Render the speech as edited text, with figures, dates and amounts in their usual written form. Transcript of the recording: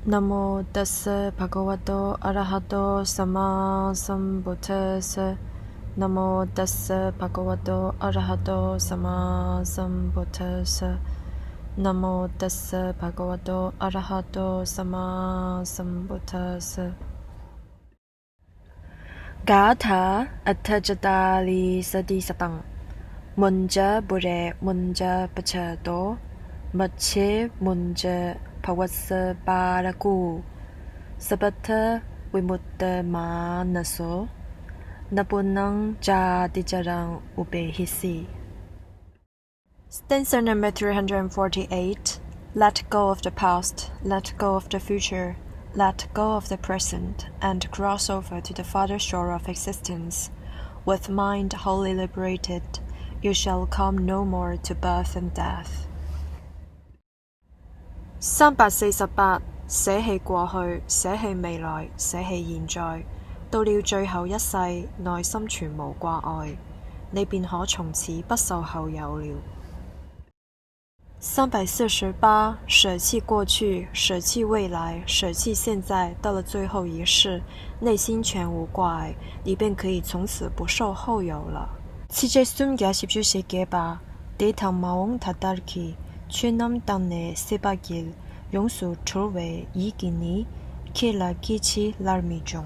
Namo tassa bhagavato arahato sama sambuddhassa. Namo tassa bhagavato arahato sama sambuddhassa. Namo tassa bhagavato arahato sama sambuddhassa. Gatha atthajatali sadisatang. Munja bure munja pachado. Mache munja pawasa baraku. Sabata vimutta manaso. Napunang jadijarang ubehisi. Stanza number 348. Let go of the past, let go of the future, let go of the present, and cross over to the farther shore of existence. With mind wholly liberated, you shall come no more to birth and death. 348捨棄過去，捨棄未來，捨棄現在，到了最後一世，內心全無掛礙，你便可從此不受後有了。348捨棄過去，捨棄未來，捨棄現在，到了最後一世，內心全無掛礙，你便可以從此不受後有了。724대탐마옹 다달키 취남 땅내 세바길 용수 출외 이기니 킬라키치 랄미종